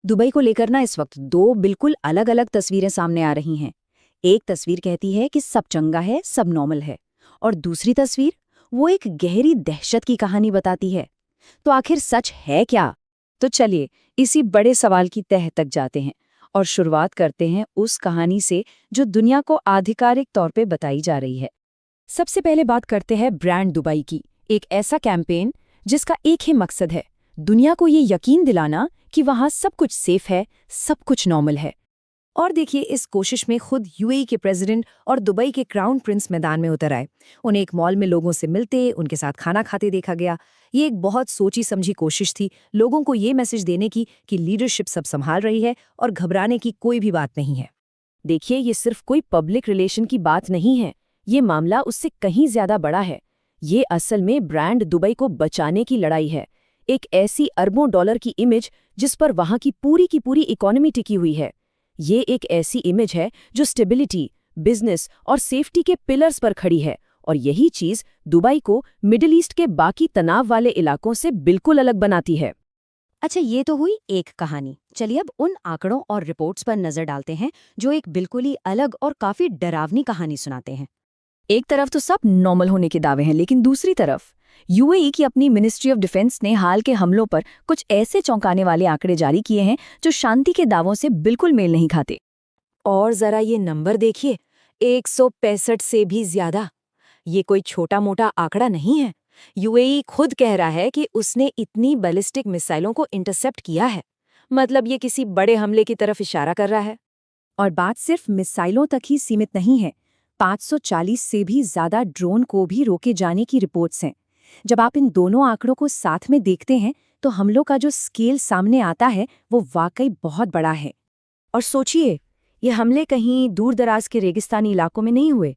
Dubai को लेकर ना इस वक्त दो बिल्कुल अलग अलग तस्वीरें सामने आ रही हैं। एक तस्वीर कहती है कि सब चंगा है, सब नॉर्मल है, और दूसरी तस्वीर वो एक गहरी दहशत की कहानी बताती है। तो आखिर सच है क्या? तो चलिए इसी बड़े सवाल की तह तक जाते हैं और शुरुआत करते हैं उस कहानी से जो दुनिया को आधिकारिक तौर पे बताई जा रही है। सबसे पहले बात करते हैं ब्रांड दुबई की, एक ऐसा कैंपेन जिसका एक ही मकसद है, दुनिया को ये यकीन दिलाना कि वहाँ सब कुछ सेफ है, सब कुछ नॉर्मल है। और देखिए, इस कोशिश में खुद यूएई के प्रेसिडेंट और दुबई के क्राउन प्रिंस मैदान में उतर आए। उन्हें एक मॉल में लोगों से मिलते, उनके साथ खाना खाते देखा गया। ये एक बहुत सोची समझी कोशिश थी, लोगों को ये मैसेज देने की कि लीडरशिप सब संभाल रही है और घबराने की कोई भी बात नहीं है। देखिए, ये सिर्फ कोई पब्लिक रिलेशन की बात नहीं है, ये मामला उससे कहीं ज्यादा बड़ा है। ये असल में ब्रांड दुबई को बचाने की लड़ाई है। एक ऐसी अरबों डॉलर की इमेज जिस पर वहां की पूरी इकोनॉमी टिकी हुई है। ये एक ऐसी इमेज है जो स्टेबिलिटी, बिजनेस और सेफ्टी के पिलर्स पर खड़ी है, और यही चीज दुबई को मिडिल ईस्ट के बाकी तनाव वाले इलाकों से बिल्कुल अलग बनाती है। अच्छा, ये तो हुई एक कहानी। चलिए अब उन आंकड़ों और रिपोर्ट्स पर नजर डालते हैं जो एक बिल्कुल ही अलग और काफी डरावनी कहानी सुनाते हैं। एक तरफ तो सब नॉर्मल होने के दावे हैं, लेकिन दूसरी तरफ यूएई की अपनी मिनिस्ट्री ऑफ डिफेंस ने हाल के हमलों पर कुछ ऐसे चौंकाने वाले आंकड़े जारी किए हैं जो शांति के दावों से बिल्कुल मेल नहीं खाते। और जरा ये नंबर देखिए, 165 से भी ज्यादा। ये कोई छोटा मोटा आंकड़ा नहीं है। यूएई खुद कह रहा है कि उसने इतनी बैलिस्टिक मिसाइलों को इंटरसेप्ट किया है। मतलब ये किसी बड़े हमले की तरफ इशारा कर रहा है। और बात सिर्फ मिसाइलों तक ही सीमित नहीं है। 540 से भी ज्यादा ड्रोन को भी रोके जाने की रिपोर्ट्स हैं। जब आप इन दोनों आंकड़ों को साथ में देखते हैं तो हमलों का जो स्केल सामने आता है वो वाकई बहुत बड़ा है। और सोचिए, ये हमले कहीं दूर दराज के रेगिस्तानी इलाकों में नहीं हुए।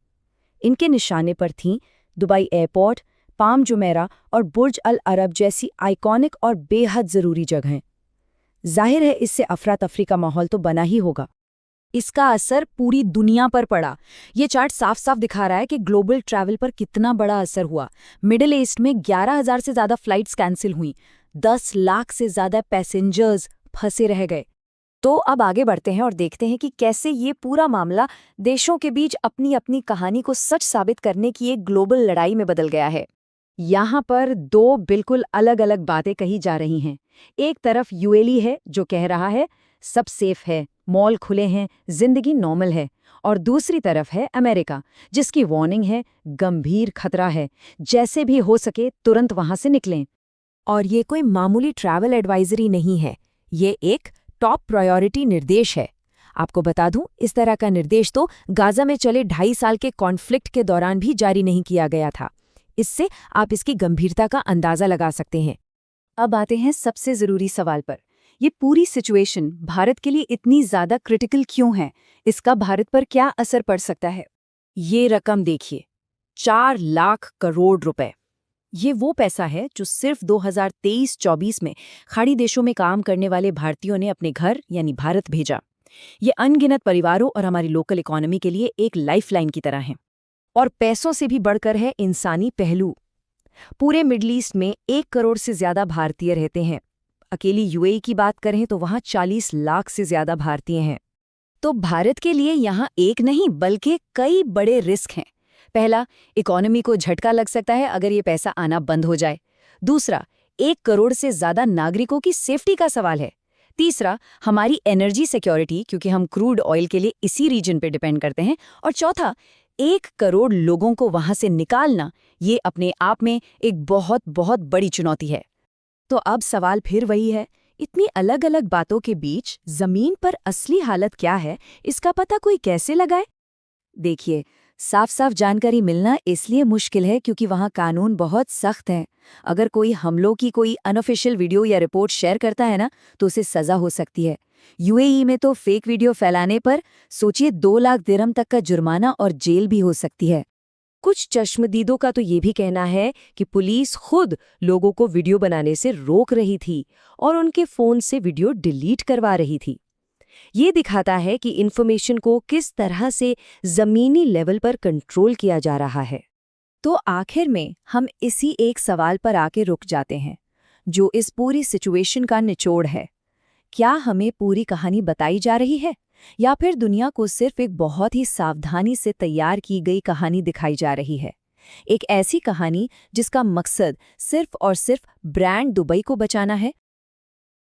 इनके निशाने पर थीं दुबई एयरपोर्ट, पाम जुमेरा और बुर्ज अल अरब जैसी आइकॉनिक और बेहद जरूरी जगहें। जाहिर है, इससे अफरा तफरी का माहौल तो बना ही होगा। इसका असर पूरी दुनिया पर पड़ा। ये चार्ट साफ साफ दिखा रहा है कि ग्लोबल ट्रैवल पर कितना बड़ा असर हुआ। मिडिल ईस्ट में 11,000 से ज्यादा फ्लाइट्स कैंसिल हुई, 10 लाख से ज्यादा पैसेंजर्स फंसे रह गए। तो अब आगे बढ़ते हैं और देखते हैं कि कैसे ये पूरा मामला देशों के बीच अपनी अपनी कहानी को सच साबित करने की एक ग्लोबल लड़ाई में बदल गया है। यहाँ पर दो बिल्कुल अलग अलग बातें कही जा रही हैं। एक तरफ यूएई है जो कह रहा है सब सेफ है, मॉल खुले हैं, जिंदगी नॉर्मल है, और दूसरी तरफ है अमेरिका जिसकी वार्निंग है गंभीर खतरा है, जैसे भी हो सके तुरंत वहां से निकलें। और ये कोई मामूली ट्रैवल एडवाइजरी नहीं है, ये एक टॉप प्रायोरिटी निर्देश है। आपको बता दूं, इस तरह का निर्देश तो गाजा में चले 2.5 साल के कॉन्फ्लिक्ट के दौरान भी जारी नहीं किया गया था। इससे आप इसकी गंभीरता का अंदाजा लगा सकते हैं। अब आते हैं सबसे जरूरी सवाल पर। ये पूरी सिचुएशन भारत के लिए इतनी ज्यादा क्रिटिकल क्यों है? इसका भारत पर क्या असर पड़ सकता है? ये रकम देखिए, 4 लाख करोड़ रुपए। ये वो पैसा है जो सिर्फ 2023-24 में खाड़ी देशों में काम करने वाले भारतीयों ने अपने घर यानी भारत भेजा। ये अनगिनत परिवारों और हमारी लोकल इकोनॉमी के लिए एक लाइफलाइन की तरह है। और पैसों से भी बढ़कर है इंसानी पहलू। पूरे मिडल ईस्ट में 1 करोड़ से ज्यादा भारतीय रहते हैं। अकेली यूएई की बात करें तो वहां 40 लाख से ज्यादा भारतीय हैं। तो भारत के लिए यहाँ एक नहीं बल्कि कई बड़े रिस्क हैं। पहला, इकोनॉमी को झटका लग सकता है अगर ये पैसा आना बंद हो जाए। दूसरा, 1 करोड़ से ज्यादा नागरिकों की सेफ्टी का सवाल है। तीसरा, हमारी एनर्जी सिक्योरिटी, क्योंकि हम क्रूड ऑयल के लिए इसी रीजन पे डिपेंड करते हैं। और चौथा, 1 करोड़ लोगों को वहां से निकालना, ये अपने आप में एक बहुत बहुत बड़ी चुनौती है। तो अब सवाल फिर वही है, इतनी अलग अलग बातों के बीच जमीन पर असली हालत क्या है, इसका पता कोई कैसे लगाए? देखिए, साफ साफ जानकारी मिलना इसलिए मुश्किल है क्योंकि वहाँ कानून बहुत सख्त है। अगर कोई हमलों की कोई अनऑफिशियल वीडियो या रिपोर्ट शेयर करता है ना, तो उसे सजा हो सकती है। यूएई में तो फेक वीडियो फैलाने पर सोचिए 2 लाख दिरहम तक का जुर्माना और जेल भी हो सकती है। कुछ चश्मदीदों का तो ये भी कहना है कि पुलिस खुद लोगों को वीडियो बनाने से रोक रही थी और उनके फोन से वीडियो डिलीट करवा रही थी। ये दिखाता है कि इन्फॉर्मेशन को किस तरह से जमीनी लेवल पर कंट्रोल किया जा रहा है। तो आखिर में हम इसी एक सवाल पर आके रुक जाते हैं, जो इस पूरी सिचुएशन का निचोड़ है। क्या हमें पूरी कहानी बताई जा रही है या फिर दुनिया को सिर्फ एक बहुत ही सावधानी से तैयार की गई कहानी दिखाई जा रही है? एक ऐसी कहानी जिसका मकसद सिर्फ और सिर्फ ब्रांड दुबई को बचाना है